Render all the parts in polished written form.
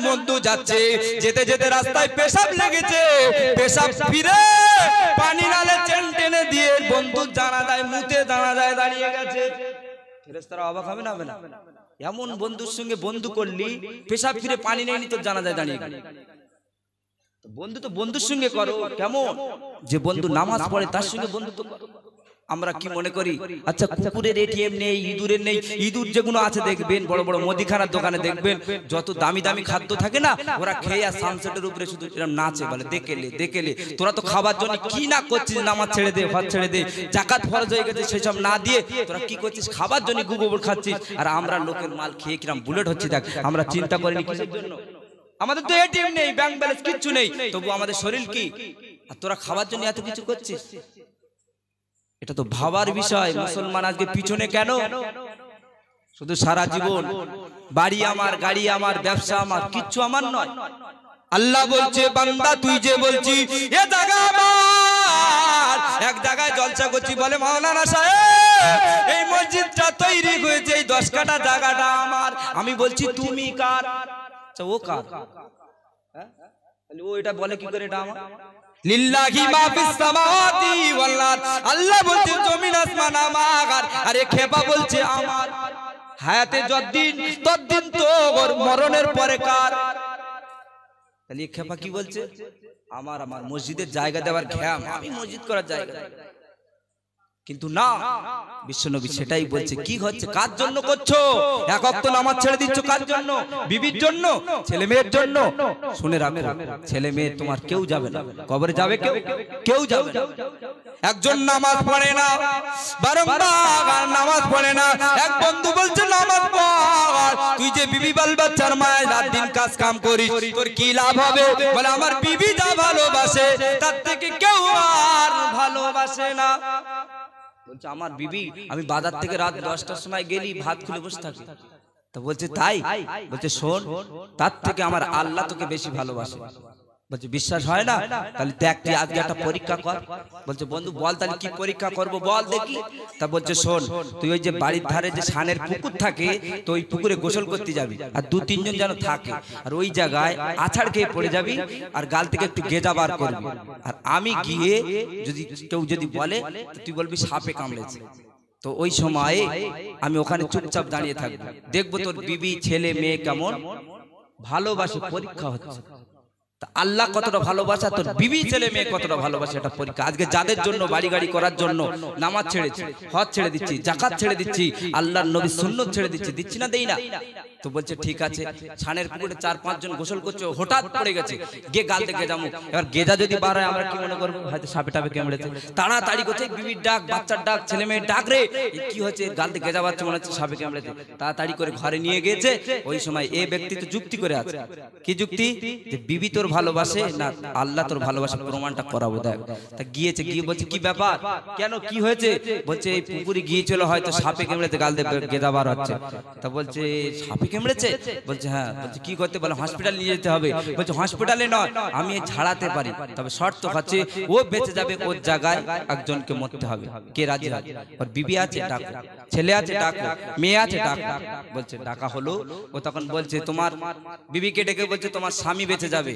বন্ধু যাচ্ছে, যেতে যেতে রাস্তায় পেশাব লেগেছে, পেশাব ফিরে পানি নালে চেন টেনে দিয়ে বন্ধু জানাজায় মুতে জানাজায় দাঁড়িয়ে গেছে। ফেরেশতারা অবাক হবে না? হবে না? এমন বন্ধুর সঙ্গে বন্ধু করলি, পেশাব ফিরে পানি নেয়নি, তোর জানাজায় দাঁড়িয়ে গেল। বন্ধু তো বন্ধুর সঙ্গে করো, কেমন যে বন্ধু নামাজ পড়ে তার সঙ্গে বন্ধুত্ব করো। আমরা কি মনে করি, আচ্ছা কুকুরের এটিএম নেই, ইঁদুরের নেই। ইঁদুর যেগুলো আছে দেখবেন বড় বড় মুদিখানার দোকানে দেখবেন যত দামি দামি খাদ্য থাকে না, ওরা খেয়ে আর সানসেটের উপরে শুধু এরকম নাচে, বলে দেখেলে দেখেলে। তোরা তো খাবার জন্য কি না করছিস, নামাজ ছেড়ে দে, ভাত ছেড়ে দে, জাকাত ফরজ হয়ে গেছে সেসব না দিয়ে তোরা কি করছিস, খাবার জন্য গোবর খাচ্ছিস। আর আমরা লোকের মাল খেয়ে কিরম বুলেট হচ্ছে দেখ। আমরা চিন্তা করিনি কিসের জন্য? আমাদের তো এটিএম নেই, ব্যাংক ব্যালেন্স কিচ্ছু নেই, তবু আমাদের শরীর কি, আর তোরা খাবার জন্য এত কিছু করছিস। এটা তো ভাবার বিষয়। মুসলমান আজকে পিছনে কেন? শুধু সারা জীবন বাড়ি আমার, গাড়ি আমার, ব্যবসা আমার, কিচ্ছু আমার নয়। আল্লাহ বলছে, বান্দা তুই যে বলছি এ জায়গা আমার, এক জায়গায় জলসা করছি, বলে মাওলানা সাহেব এই মসজিদটা তৈরি হয়েছে, এই 10 কাঠা জায়গাটা আমার। আমি বলছি তুমি কার? ও কার? ও এটা বলে কি করে এটা আমার? লিল্লাহি মা ফিস সামাওয়াতি ওয়াল আরদ। আল্লাহ বলছে জমিন আসমান আমার, আর এ খেপা বলছে আমার। হায়াতে যতদিন ততদিন তোর, মরণের পরে কার? তাহলে এ খেপা কি বলছে? আমার আমার মসজিদের জায়গা দেওয়ার ঘ্যাম, আমি মসজিদ করার জায়গা। কিন্তু না, বিশ্বনবী সেটাই বলছে। কি হচ্ছে, কার জন্য করছো? এক ওয়াক্ত নামাজ ছেড়ে দিচ্ছ কার জন্য? বিবির জন্য, ছেলে মেয়ের জন্য? শুনে রাখো, ছেলে মেয়ে তোমার কেউ যাবে না, কবরে যাবে কেউ? কেউ যাবে না। একজন নামাজ পড়ে না, বারংবার নামাজ পড়ে না। এক বন্ধু বলছে নামাজ পড়, তুই যে বিবি বাল বাচ্চার মায় রাত দিন কাজ কাম করিস, তোর কি লাভ হবে? বলে আমার বিবি যা ভালোবাসে তার থেকে কেউ আর ভালোবাসে না। বলছে আমার বিবি, আমি বাজার থেকে রাত 10টার সময় গেলি ভাত খুলে বসে থাকি। তো বলছে তাই? বলছে শোন, তার থেকে আমার আল্লাহ তোকে বেশি ভালোবাসে। বলছে বিশ্বাস হয় না? তাহলে দেখ তুই আজকে একটা পরীক্ষা কর। বলছে বন্ধু বল তাহলে কি পরীক্ষা করব, বল দেখি। তা বলছে শোন, তুই ওই যে বাড়ির ধারে যে সানের পুকুর থাকে, তো ওই পুকুরে গোসল করতে যাবি, আর 2-3 জন যেন থাকে, আর ওই জায়গায় আছাড় খেয়ে পড়ে যাবি, আর গাল থেকে একটু গেজা বার করবি। আর আমি গিয়ে যদি কেউ যদি বলে, তুই বলবি সাপে কামড়েছে। তো ওই সময়ে আমি ওখানে চুপচাপ দাঁড়িয়ে থাকবো, দেখবো তোর বিবি ছেলে মেয়ে কেমন ভালোবাসে। পরীক্ষা হচ্ছে আল্লাহ কতটা ভালোবাসা, তোর বিবি ছেলে মেয়ে কতটা ভালোবাসে, এটা পরীক্ষা। আজকে যাদের জন্য বাড়ি গাড়ি করার জন্য নামাজ ছেড়েছি, হজ ছেড়ে দিচ্ছি, জাকাত ছেড়ে দিচ্ছি, আল্লাহর নবীর সুন্নাত ছেড়ে দিচ্ছি, দিচ্ছি না দেই না? তো বলছে ঠিক আছে, ছানের পুকুরে 4-5 জন গোসল করছে, হঠাৎ পড়ে গেছে, গিয়ে গাল থেকে যাবো। এবার গেজা যদি বার হয় আমরা কি মনে করবো, হয়তো সাপে টাপে কামড়েছে। তাড়াতাড়ি করছে, বিবির ডাক, বাচ্চার ডাক, ছেলে মেয়ের ডাক, রে কি হচ্ছে, গাল থেকে গেজা বাচ্চা মনে হচ্ছে সাপে কামড়েছে। তাড়াতাড়ি করে ঘরে নিয়ে গিয়েছে। ওই সময় এই ব্যক্তি তো যুক্তি করে আছে। কি যুক্তি? যে বিবি তোর ভালোবাসে না আল্লাহ তোর ভালোবাসা, প্রমাণটা করাবো। দেখ, তা গিয়েছে, গিয়ে বলছে কি ব্যাপার, কেন কি হয়েছে? বলছে এই পুকুরে গিয়েছিল, হয়তো সাপে কামড়েছে, গাল দিয়ে গেজা বার হচ্ছে। তা বলছে সাপে কামড়েছে? বলছে হ্যাঁ। বলছে কি করতে? বলে হসপিটাল নিয়ে যেতে হবে। বলছে হসপিটালে নয়, আমি ঝাড়াতে পারি, তবে শর্ত হচ্ছে ও বেঁচে যাবে, ওর জায়গায় একজনকে মরতে হবে। কে রাজি হয়? ওর বিবি আছে, ডাক, ছেলে আছে, ডাক, মেয়ে আছে, ডাক। বলছে ডাকা হলো। ও তখন বলছে তোমার বিবিকে ডেকে বলছে তোমার স্বামী বেঁচে যাবে,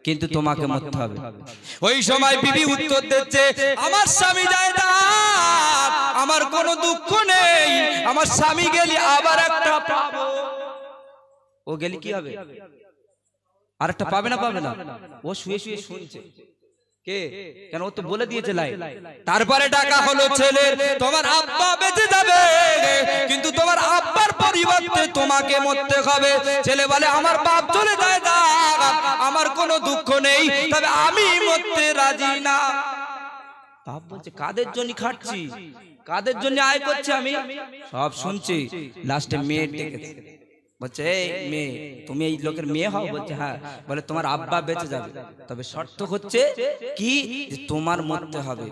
কিন্তু তোমাকে মরতে হবে। ওই সময় বিবি উত্তর দিচ্ছে আমার স্বামী যায় না, আমার কোনো দুঃখ নেই, আমার স্বামী গেলি আবার একটা পাবো। ও গেলি কি হবে? আরেকটা পাবে না? পাবে না? ও শুয়ে শুয়ে শুনছে। কে? কেন ও তো বলে দিয়েছে লাই। তারপরে ডাকা হলো ছেলের, তোমার আব্বা বেঁচে যাবে, কিন্তু তোমার আব্বার পরিবর্তে তোমাকে মরতে হবে। ছেলে বলে আমার বাপ চলে যায় না, আমার কোনো দুঃখ নেই, তবে আমি মরতে রাজি না। বাপ বলছে কাদের জন্য খাটছি, কাদের জন্য আয় করছি, আমি সব শুনছি। লাস্টে মেয়ে ডেকেছে, বলছে এই মেয়ে, তুমি এই লোকের মেয়ে হও? বলছে হ্যাঁ। বলে তোমার আব্বা বেঁচে যাবে, তবে শর্ত হচ্ছে কি, তোমার মরতে হবে।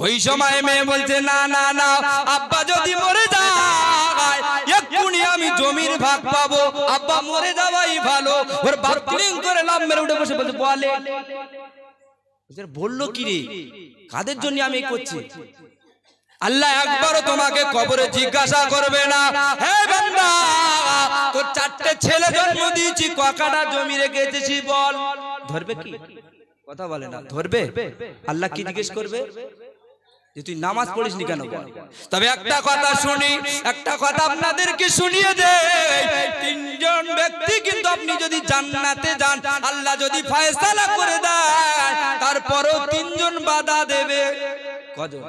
ওই সময় মেয়ে বলছে না না না, আব্বা যদি মরে যায় এক্ষুনি আমি জমির ভাগ পাবো, আব্বা মরে যাওয়াই ভালো। ওর বাপ ক্লিং করে লাভ মেরে উঠে বসে বলছে বলে, বললো কি রে, কাদের জন্য আমি করছি? আল্লাহ একবারও তোমাকে কবরে জিজ্ঞাসা করবে না, হে বান্দা তোর 4টে ছেলে জন্ম দিয়েছি, ককাটা জমি রেখেছিস বল, ধরবে কি? কথা বলে না, ধরবে? আল্লাহ কি জিজ্ঞেস করবে? যে তুই নামাজ পড়িসনি কেন বল। তবে একটা কথা শুনি, একটা কথা আপনাদেরকে শুনিয়ে দেই, 3জন ব্যক্তি কিন্তু আপনি যদি জান্নাতে যান, আল্লাহ যদি ফয়সালা করে দেয়, তারপরেও 3জন বাধা দেবে। কজন?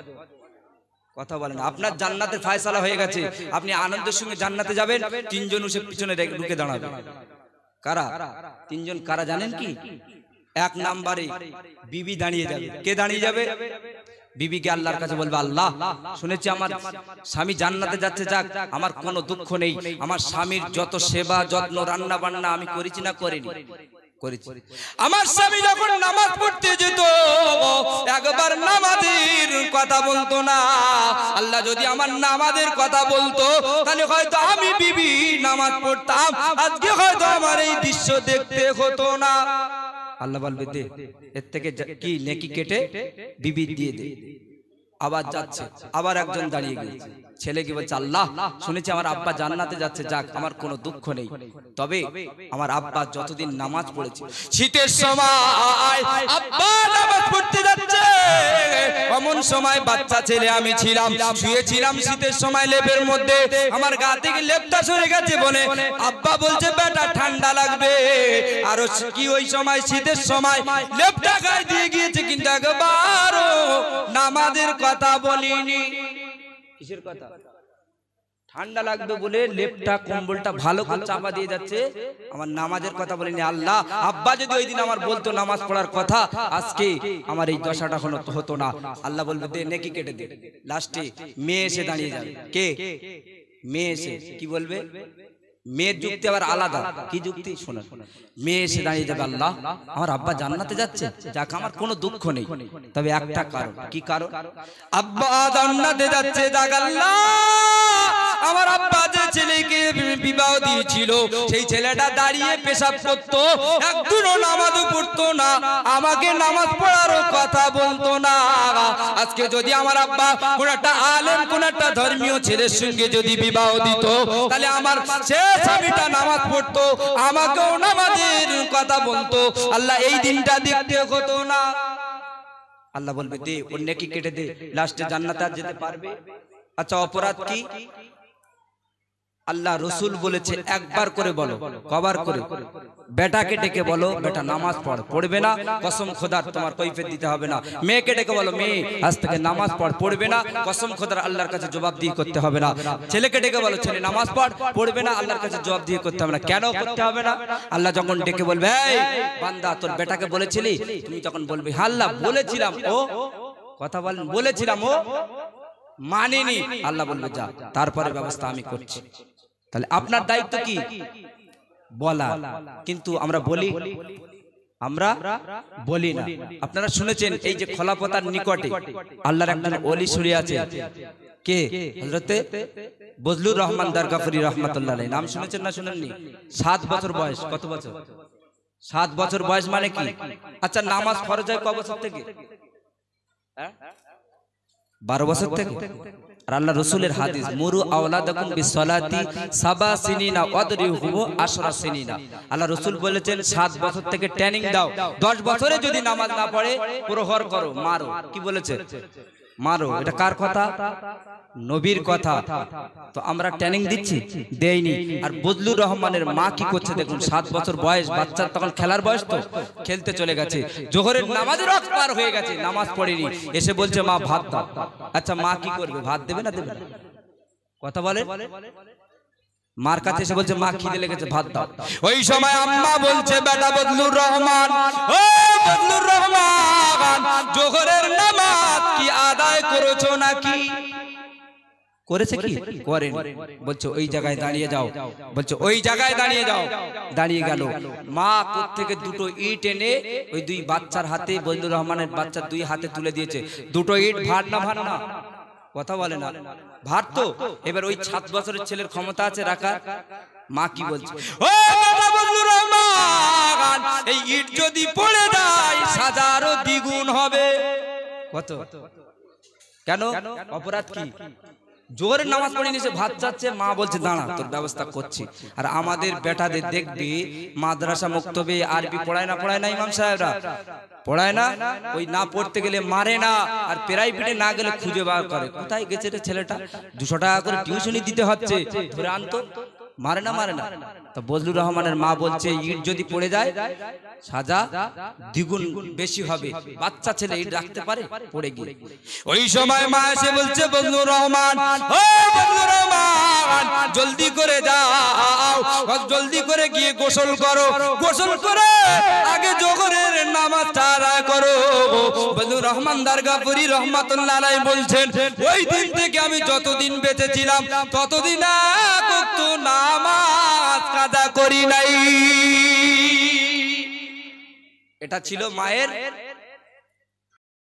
কথা বলেন। আপনার জান্নাতের ফয়সালা হয়ে গেছে, আপনি আনন্দের সঙ্গে জান্নাতে যাবেন, 3জন উসে পিছনে ঢুকে দাঁড়াবে। কারা 3জন? কারা জানেন কি? 1 নম্বরে বিবি দাঁড়িয়ে যাবে। কে দাঁড়িয়ে যাবে? বিবিকে আল্লাহর কাছে বলবে, আল্লাহ শুনেছি আমার স্বামী জান্নাতে যাচ্ছে, যাক আমার কোনো দুঃখ নেই, আমার স্বামীর যত সেবা যত্ন রান্না বান্না আমি করেছি না করিনি? করেছি। আমার স্বামী যখন নামাজ পড়তে যেত, একবার নামাজের কথা বলতো না। আল্লাহ যদি আমার নামাজের কথা বলতো, তাহলে হয়তো আমি বিবি নামাজ পড়তাম, আজকে হয়তো আমার এই দৃশ্য দেখতে হতো না। আল্লাহ বলবে, দে এর থেকে কি নেকি কেটে বিবি দিয়ে দে। আবার যাচ্ছে, আবার একজন দাঁড়িয়ে গেছে, ছেলে কি বলছে, আল্লাহ শুনেছি আমার আব্বা জান্নাতে যাচ্ছে, যাক আমার কোনো দুঃখ নেই, তবে আমার আব্বা যতদিন নামাজ পড়েছে, শীতের সময় আব্বা নামাজ পড়তে যাচ্ছে, এমন সময় বাচ্চা ছেলে আমি ছিলাম, শুয়েছিলাম শীতের সময় লেপের মধ্যে, আমার গা থেকে লেপটা সরে গেছে বলে আব্বা বলছে, বেটা ঠান্ডা লাগবে। আর কি ওই সময় শীতের সময় লেপটা গায়ে দিয়ে গিয়েছে, কিন্তু একবারও নামাজের কথা বলিনি। কিসের কথা? ঠান্ডা লাগবে বলে লেপটা কম্বলটা ভালো করে চাপা দিয়ে যাচ্ছে, আমার নামাজের কথা বলিনি। আল্লাহ আব্বা যদি ওই দিন আমার বলতো নামাজ পড়ার কথা, আজকে আমার এই দশাটা হতো না। আল্লাহ বলবে, দে নেকি কেটে দে। লাস্টে মেয়ে এসে দাঁড়িয়ে যাবে। কে? মেয়ে এসে কি বলবে? মেয়ের যুক্তি আবার আলাদা। কি যুক্তি? শোনা, মেয়ে এসে দাঁড়িয়ে যাবে, আল্লাহ আমার আব্বা জান্নাতে যাচ্ছে, যাক আমার কোনো দুঃখ নেই, তবে একটা কারণ। কি কারণ? আব্বা জান্নাতে যাচ্ছে, যাক আল্লাহ আমার আব্বা যে ছেলেকে বিবাহ দিয়েছিল, সেই ছেলেটা দাঁড়িয়ে পেশাব করতো, একদিনও নামাজও পড়তো না, আমাকে নামাজ পড়ারও কথা বলতো না। আজকে যদি আমার আব্বা কোন একটা আলেম, কোন একটা ধর্মীয় ছেলের সঙ্গে যদি বিবাহ দিত, তাহলে আমার সে স্বামীটা নামাজ পড়তো, আমাকেও নামাজের কথা বলতো, আল্লাহ এই দিনটা দেখতে হতো না। আল্লাহ বলবে, দে ওর নেকি কেটে দে, লাস্টে জান্নাতে আর যেতে পারবে। আচ্ছা অপরাধ কি? আল্লাহ রসুল বলেছে একবার করে বলো, কবার করে? বেটাকে ডেকে বলো, বেটা নামাজ পড়, পড়বে না কসম খোদার তোমার কৈফিয়ত দিতে হবে না। মেয়েকে ডেকে বলো, মেয়ে আজ থেকে নামাজ পড়, পড়বে না কসম খোদার আল্লাহর কাছে জবাবদিহি করতে হবে না। ছেলেকে ডেকে বলো, ছেলে নামাজ পড়, পড়বে না আল্লাহর কাছে জবাবদিহি করতে হবে না। কেন করতে হবে না? আল্লাহ যখন ডেকে বলবে, এই বান্দা তোর বেটাকে বলেছিলি, তুমি তখন বলবি, হ্যাঁ আল্লাহ বলেছিলাম, ও কথা বলেন বলেছিলাম, ও মানিনি। আল্লাহ বলবে, যা তারপরে ব্যবস্থা আমি করছি। তাহলে আপনার দায়িত্ব কি? বলা। কিন্তু আমরা বলি না। আপনারা শুনেছেন এই যে খলাপতার নিকটে আল্লাহর একজন ওলি শুয়ে আছে, কে? হযরতে বজলুর রহমান দারগাফরি রাহমাতুল্লাহ আলাইহি। নাম শুনেছেন না শুনেননি? 7 বছর বয়স। কত বছর? 7 বছর বয়স মানে কি? আচ্ছা নামাজ ফরজ হয় ক বছর থেকে? 12 বছর থেকে। আর আল্লাহ রাসূলের হাদিস, মুরু আওলাদাকুম বিসসালাতি 7 সিনিনা ওয়াদরিহুম 10 সিনিনা। আল্লাহ রাসূল বলেছেন 7 বছর থেকে ট্রেনিং দাও, 10 বছরে যদি নামাজ না পড়ে প্রহর করো, মারো। কি বলেছে? মারো। এটা কার কথা? নবীর কথা। তো আমরা ট্রেনিং দিচ্ছি? দেইনি। আর বজলুর রহমানের মা কি করছে দেখুন, 7 বছর বয়স, বাচ্চা তখন খেলার বয়স, তো খেলতে চলে গেছে, জোহরের নামাজের ওয়াক্ত পার হয়ে গেছে, নামাজ পড়েনি, এসে বলছে মা ভাত দাও। আচ্ছা মা কি করবে? ভাত দেবে না দেবে না? কথা বলে। মার কাছে এসে বলছে, মা খিদে লেগেছে ভাত দাও। ওই সময় আম্মা বলছে, বেটা বজলুর রহমান, ও বজলুর রহমান, জোহরের নামাজ কি আদায় করেছো নাকি? করেছে কি? করেনি। বলছে ওই জায়গায় দাঁড়িয়ে যাও। বলছে ওই জায়গায় দাঁড়িয়ে যাও। দাঁড়িয়ে গেল। মা কোথা থেকে দুটো ইট এনে ওই দুই বাচ্চার হাতে, বজলুর রহমানের বাচ্চার 2 হাতে তুলে দিয়েছে। দুটো ইট ভার না? ভার না? কথা বলে না, ভার তো। এবার ওই 7 বছরের ছেলের ক্ষমতা আছে রাখা? মা কি বলছে, ও বাবা বজলুর রহমান, এই ইট যদি পড়ে যায় সাজারও দ্বিগুণ হবে। কত? কেন? অপরাধ কি? জোরে নামাজ পড়ে নিয়েছে, ভাত চাচ্ছে, মা বলছে দাঁড়া তোর ব্যবস্থা করছি। আর আমাদের বেটাদের দেখবি মাদ্রাসা মুক্তবে আরবি পড়ায় না ইমাম সাহেবরা পড়ায় না, ওই না পড়তে গেলে মারে না, আর প্রাইভেটে না গেলে খুঁজে বার করে কোথায় গেছে রে ছেলেটা, 200 টাকা করে টিউশনি দিতে হচ্ছে, ধরে আনতো। মারে না তো বজলুর রহমানের মা বলছে ইট যদি পড়ে যায় সাজা দ্বিগুণ বেশি হবে, বাচ্চা ছেলে ইট রাখতে পারে, পড়ে গিয়ে। ওই সময় মা এসে বলছে বজলুর রহমান, ও বজলুর রহমান জলদি করে যাও, জলদি করে গিয়ে গোসল করো, গোসল করে আগে জোহরের নামাজটা আদায় করো। বজলুর রহমান দারগাপুরি রহমাতুল্লাহ আলাইহি বলছেন ওই দিন থেকে আমি যতদিন বেঁচে ছিলাম ততদিন কত নামাজ কাজা করি নাই। এটা ছিল মায়ের